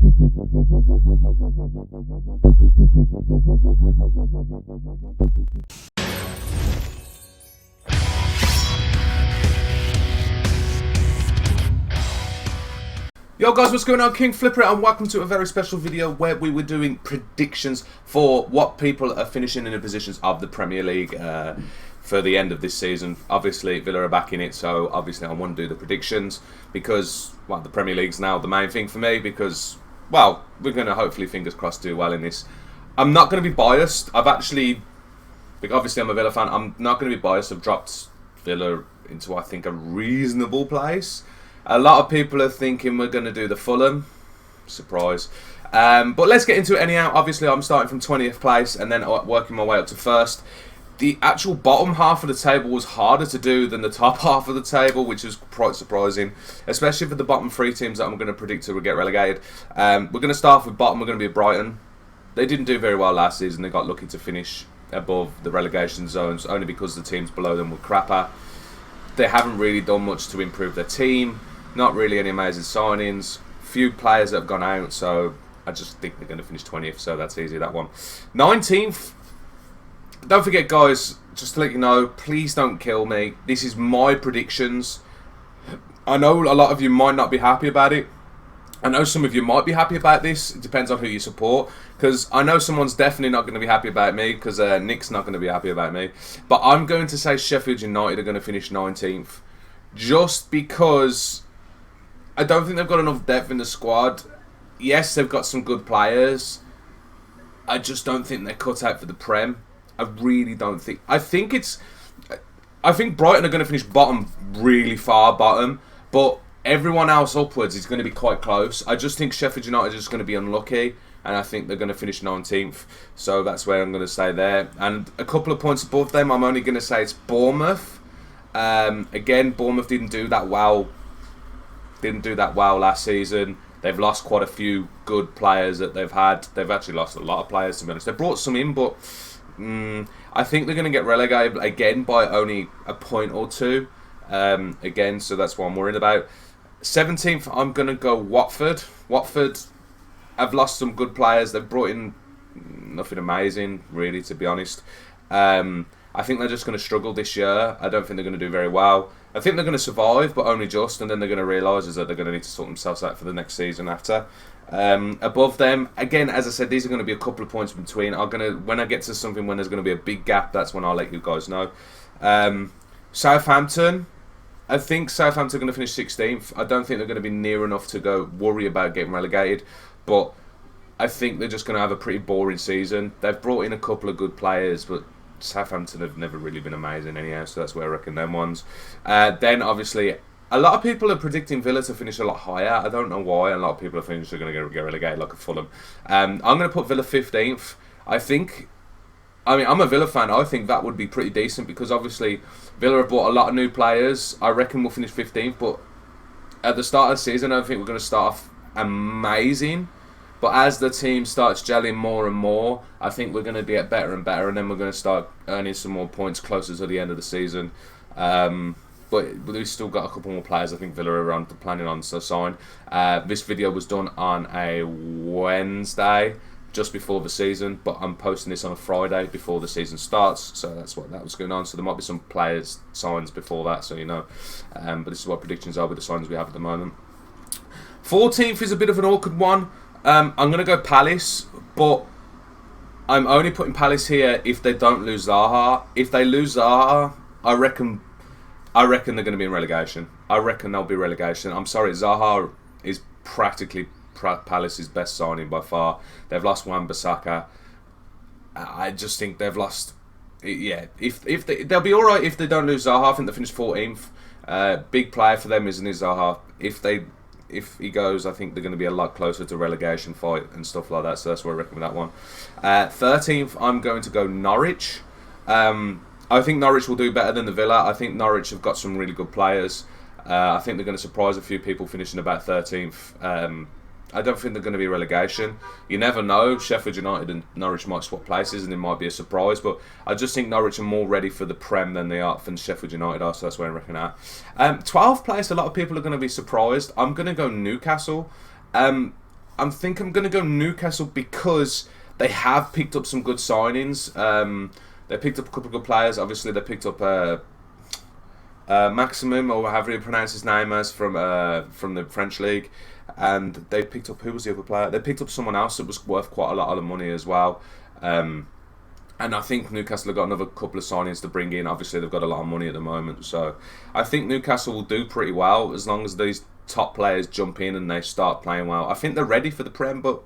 Yo guys, what's going on? Kingflipper and welcome to a very special video where we were doing predictions for what people are finishing in the positions of the Premier League for the end of this season. Obviously, Villa are back in it, so obviously I want to do the predictions because, well, the Premier League's now the main thing for me because, well, we're going to hopefully, fingers crossed, do well in this. I'm not going to be biased. Obviously I'm a Villa fan. I'm not going to be biased. I've dropped Villa into, I think, a reasonable place. A lot of people are thinking we're going to do the Fulham. Surprise. But let's get into it anyhow. Obviously, I'm starting from 20th place and then working my way up to first. The actual bottom half of the table was harder to do than the top half of the table, which is quite surprising, especially for the bottom three teams that I'm going to predict will get relegated. We're going to start off with bottom. We're going to be Brighton. They didn't do very well last season. They got lucky to finish above the relegation zones only because the teams below them were crapper. They haven't really done much to improve their team. Not really any amazing signings. Few players that have gone out, so I just think they're going to finish 20th, so that's easy, that one. 19th. Don't forget, guys, just to let you know, please don't kill me. This is my predictions. I know a lot of you might not be happy about it. I know some of you might be happy about this. It depends on who you support. Because I know someone's definitely not going to be happy about me. Because Nick's not going to be happy about me. But I'm going to say Sheffield United are going to finish 19th. Just because I don't think they've got enough depth in the squad. Yes, they've got some good players. I just don't think they're cut out for the Prem. I really don't think. I think Brighton are going to finish bottom, really far bottom. But everyone else upwards is going to be quite close. I just think Sheffield United are just going to be unlucky. And I think they're going to finish 19th. So that's where I'm going to say there. And a couple of points above them, I'm only going to say it's Bournemouth. Again, Bournemouth didn't do that well last season. They've lost quite a few good players that they've had. They've actually lost a lot of players, to be honest. They brought some in, but I think they're going to get relegated again by only a point or two. Again, so that's what I'm worried about. 17th, I'm going to go Watford. Watford have lost some good players. They've brought in nothing amazing, really, to be honest. I think they're just going to struggle this year. I don't think they're going to do very well. I think they're going to survive, but only just, and then they're going to realise that they're going to need to sort themselves out for the next season after. Above them, again, as I said, these are going to be a couple of points in between. When I get to something when there's going to be a big gap, that's when I'll let you guys know. Southampton, I think Southampton are going to finish 16th. I don't think they're going to be near enough to go worry about getting relegated, but I think they're just going to have a pretty boring season. They've brought in a couple of good players, but Southampton have never really been amazing anyhow, so that's where I reckon them ones. Then, obviously, a lot of people are predicting Villa to finish a lot higher. I don't know why. A lot of people are thinking they're going to get relegated like a Fulham. I'm going to put Villa 15th. I'm a Villa fan. I think that would be pretty decent because, obviously, Villa have bought a lot of new players. I reckon we'll finish 15th, but at the start of the season, I don't think we're going to start off amazing. But as the team starts gelling more and more, I think we're going to get better and better, and then we're going to start earning some more points closer to the end of the season. But we've still got a couple more players I think Villa are planning on to sign. This video was done on a Wednesday, just before the season, but I'm posting this on a Friday before the season starts, so that's what that was going on. So there might be some players signs before that, so you know. But this is what predictions are with the signs we have at the moment. 14th is a bit of an awkward one. I'm going to go Palace, but I'm only putting Palace here if they don't lose Zaha. If they lose Zaha, I reckon they're going to be in relegation. I reckon they'll be relegation. I'm sorry, Zaha is practically Palace's best signing by far. They've lost Wan-Bissaka. I just think they've lost. Yeah, they'll be all right if they don't lose Zaha. I think they finished 14th. Big player for them, isn't he, Zaha? If he goes, I think they're going to be a lot closer to relegation fight and stuff like that. So that's where I reckon that one. 13th, I'm going to go Norwich. I think Norwich will do better than the Villa. I think Norwich have got some really good players. I think they're going to surprise a few people finishing about 13th. I don't think they're going to be relegation. You never know. Sheffield United and Norwich might swap places and it might be a surprise. But I just think Norwich are more ready for the Prem than they are than Sheffield United are. So that's where I reckon that. 12th place, a lot of people are going to be surprised. I'm going to go Newcastle. I think I'm going to go Newcastle because they have picked up some good signings. They picked up a couple of good players. Obviously, they picked up Maximum, or however you pronounce his name, as from the French league. And they picked up, who was the other player? They picked up someone else that was worth quite a lot of the money as well. And I think Newcastle have got another couple of signings to bring in. Obviously, they've got a lot of money at the moment. So I think Newcastle will do pretty well as long as these top players jump in and they start playing well. I think they're ready for the Prem, but...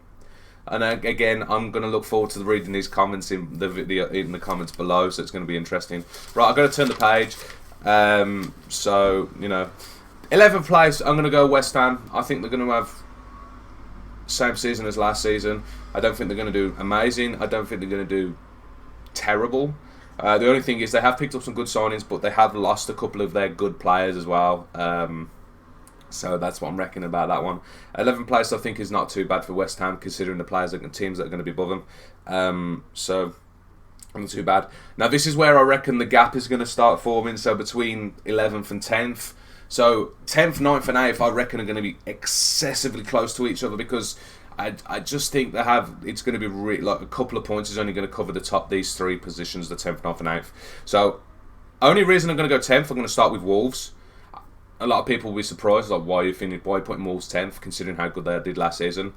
And again, I'm going to look forward to reading these comments in the comments below, so it's going to be interesting. Right, I've got to turn the page. So, 11th place, I'm going to go West Ham. I think they're going to have same season as last season. I don't think they're going to do amazing. I don't think they're going to do terrible. The only thing is they have picked up some good signings, but they have lost a couple of their good players as well. So that's what I'm reckoning about that one. 11th place I think is not too bad for West Ham, considering the players and teams that are going to be above them. So not too bad. Now this is where I reckon the gap is going to start forming. So between 11th and 10th. So 10th, 9th and 8th I reckon are going to be excessively close to each other, because I just think it's going to be like a couple of points is only going to cover these three positions, the 10th, 9th and 8th. So only reason I'm going to go 10th, I'm going to start with Wolves. A lot of people will be surprised, like, why are you putting Wolves 10th, considering how good they did last season.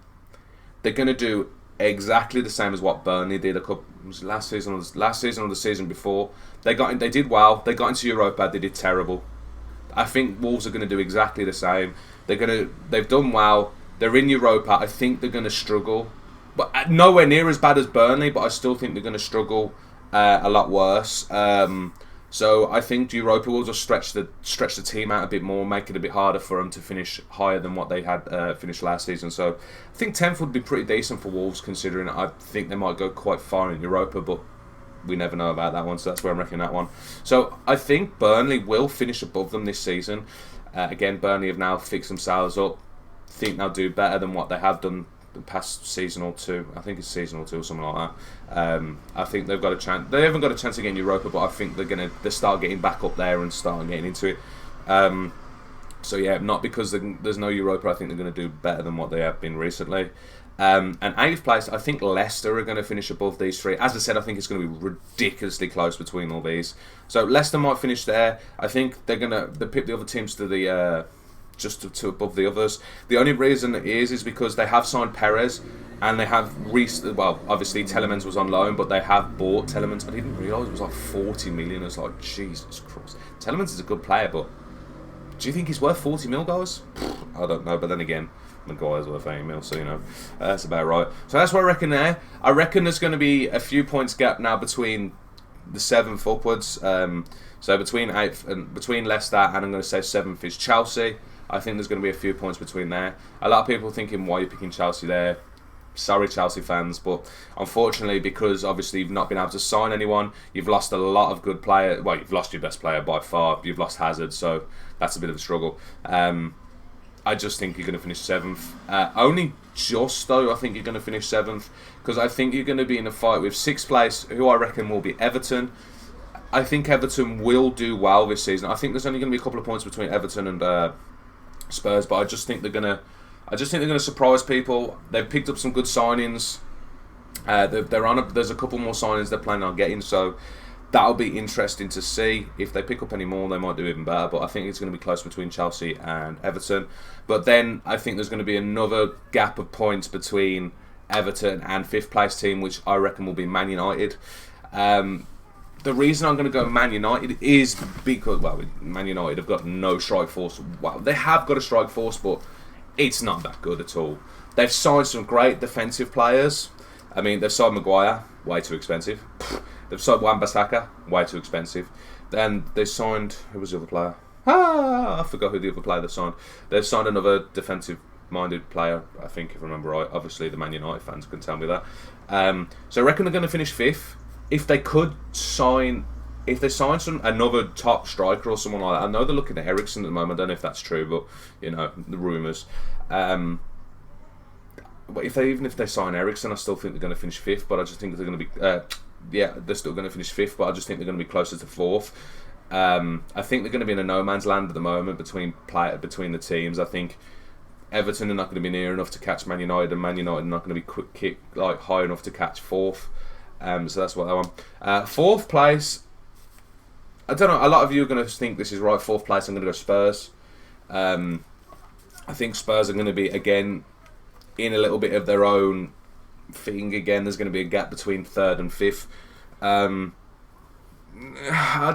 They're going to do exactly the same as what Burnley did last season or the season before. They did well. They got into Europa. They did terrible. I think Wolves are going to do exactly the same. They've done well. They're in Europa. I think they're going to struggle, but nowhere near as bad as Burnley. But I still think they're going to struggle a lot worse. So I think Europa will just stretch the team out a bit more, make it a bit harder for them to finish higher than what they had finished last season. So I think 10th would be pretty decent for Wolves, considering I think they might go quite far in Europa, but we never know about that one. So that's where I'm reckoning that one. So I think Burnley will finish above them this season. Again, Burnley have now fixed themselves up. I think they'll do better than what they have done the past season or two. I think it's season or two or something like that. I think they've got a chance. They haven't got a chance against Europa, but I think they start getting back up there and start getting into it. So yeah, not because there's no Europa. I think they're going to do better than what they have been recently. And 8th place, I think Leicester are going to finish above these three. As I said, I think it's going to be ridiculously close between all these. So Leicester might finish there. I think they're going to pick the other teams to the just to above the others. The only reason is because they have signed Perez, and they have obviously Telemans was on loan, but they have bought Telemans. I didn't realise it was like 40 million. It's like, Jesus Christ. Telemans is a good player, but do you think he's worth 40 mil, guys? I don't know, but then again, Maguire's worth 80 mil, so that's about right. So that's what I reckon there. I reckon there's going to be a few points gap now between the 7th upwards. So between 8th and between Leicester, and I'm going to say 7th is Chelsea. I think there's going to be a few points between there. A lot of people thinking, why are you picking Chelsea there? Sorry, Chelsea fans, but unfortunately, because obviously you've not been able to sign anyone, you've lost a lot of good players. Well, you've lost your best player by far. You've lost Hazard, so that's a bit of a struggle. I just think you're going to finish 7th. Only just, though, I think you're going to finish 7th, because I think you're going to be in a fight with 6th place, who I reckon will be Everton. I think Everton will do well this season. I think there's only going to be a couple of points between Everton and Spurs, but I just think they're going to surprise people. They've picked up some good signings. There's a couple more signings they're planning on getting, so that'll be interesting to see. If they pick up any more, they might do even better, but I think it's going to be close between Chelsea and Everton. But then I think there's going to be another gap of points between Everton and 5th place team, which I reckon will be Man United. The reason I'm going to go Man United is because, Man United have got no strike force. Well, they have got a strike force, but it's not that good at all. They've signed some great defensive players. I mean, they've signed Maguire, way too expensive. They've signed Wan-Bissaka, way too expensive. Then they signed, who was the other player? I forgot who the other player they signed. They've signed another defensive-minded player, I think, if I remember right. Obviously, the Man United fans can tell me that. So I reckon they're going to finish 5th. If they sign another top striker or someone like that, I know they're looking at Eriksen at the moment. I don't know if that's true, but the rumours. But even if they sign Eriksen, I still think they're going to finish 5th. But I just think they're going to be they're still going to finish 5th. But I just think they're going to be closer to 4th. I think they're going to be in a no man's land at the moment between the teams. I think Everton are not going to be near enough to catch Man United, and Man United are not going to be quick kick like high enough to catch fourth. So that's what I want. Fourth place. I don't know. A lot of you are going to think this is right. Fourth place. I'm going to go Spurs. I think Spurs are going to be again in a little bit of their own thing again. There's going to be a gap between third and fifth. I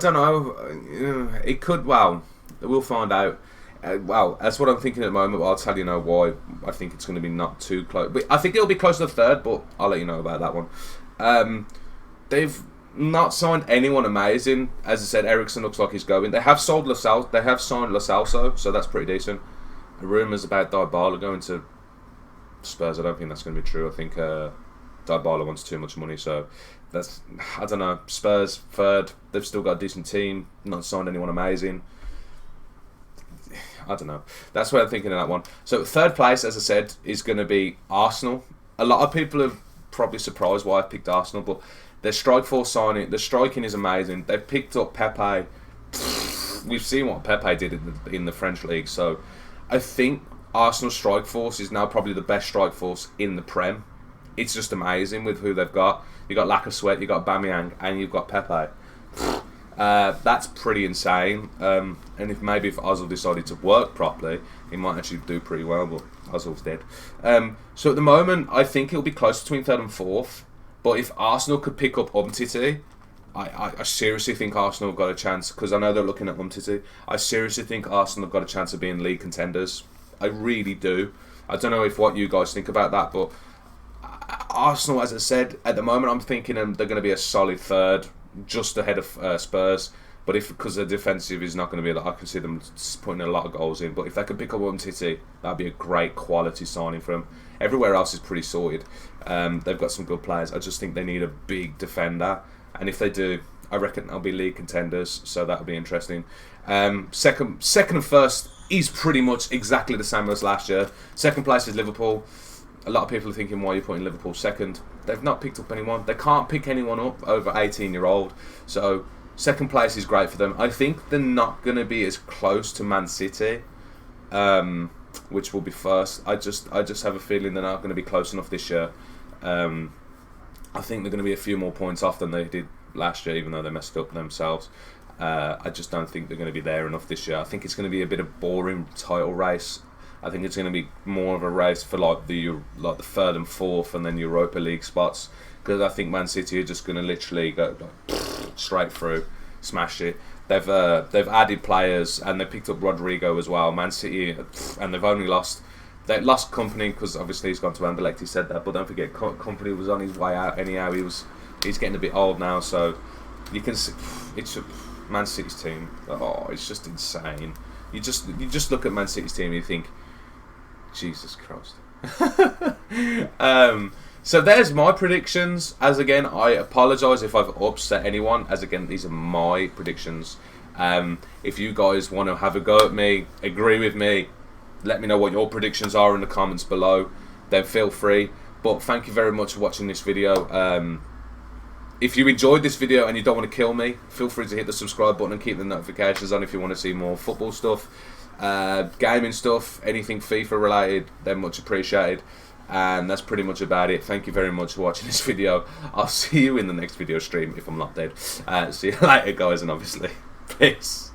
don't know. It could. Well, we'll find out. Well, that's what I'm thinking at the moment. But I'll tell you why I think it's going to be not too close. But I think it'll be close to the third. But I'll let you know about that one. They've not signed anyone amazing. As I said, Ericsson looks like he's going. They have sold Lasal. They have signed Lo Celso, so that's pretty decent. Rumours about Dybala going to Spurs. I don't think that's going to be true. I think Dybala wants too much money, so that's, I don't know. Spurs third. They've still got a decent team. Not signed anyone amazing. I don't know. That's what I'm thinking of that one. So third place, as I said, is going to be Arsenal. A lot of people are probably surprised why I picked Arsenal, but their strike force signing, the striking is amazing. They've picked up Pepe. We've seen what Pepe did in the French league, so I think Arsenal's strike force is now probably the best strike force in the Prem. It's just amazing with who they've got. You've got Lacazette, you've got Aubameyang, and you've got Pepe. That's pretty insane. And if Ozil decided to work properly, he might actually do pretty well, but Ozil's dead. So at the moment, I think it'll be close between third and fourth. But if Arsenal could pick up Umtiti, I seriously think Arsenal have got a chance, because I know they're looking at Umtiti. I seriously think Arsenal have got a chance of being league contenders. I really do. I don't know what you guys think about that, but Arsenal, as I said, at the moment I'm thinking they're going to be a solid third, just ahead of Spurs. But because the defensive is not going to be a lot, I can see them putting a lot of goals in. But if they could pick up Umtiti, that'd be a great quality signing for them. Everywhere else is pretty sorted. They've got some good players. I just think they need a big defender, and if they do, I reckon they'll be league contenders. So that'll be interesting. Second and first is pretty much exactly the same as last year. Second place is Liverpool. A lot of people are thinking, why are you putting Liverpool second? They've not picked up anyone. They can't pick anyone up over 18-year-old. So second place is great for them. I think they're not going to be as close to Man City, which will be first. I just have a feeling they're not going to be close enough this year. I think they're going to be a few more points off than they did last year, even though they messed up themselves. I just don't think they're going to be there enough this year. I think it's going to be a bit of boring title race. I think it's going to be more of a race for like the third and fourth, and then Europa League spots. Because I think Man City are just going to literally go straight through, smash it. They've added players, and they picked up Rodrigo as well. Man City, and they've only lost. They lost Company because obviously he's gone to Anderlecht. He said that, but don't forget Company was on his way out anyhow. He's getting a bit old now, so you can see it's Man City's team. Oh, it's just insane. You just look at Man City's team and you think, Jesus Christ. So there's my predictions. As again, I apologise if I've upset anyone. As again, these are my predictions. If you guys want to have a go at me, agree with me, let me know what your predictions are in the comments below. Then feel free. But thank you very much for watching this video. If you enjoyed this video and you don't want to kill me, feel free to hit the subscribe button and keep the notifications on if you want to see more football stuff, gaming stuff, anything FIFA related. They're much appreciated. And that's pretty much about it. Thank you very much for watching this video. I'll see you in the next video stream if I'm not dead. See you later, guys, and obviously, peace.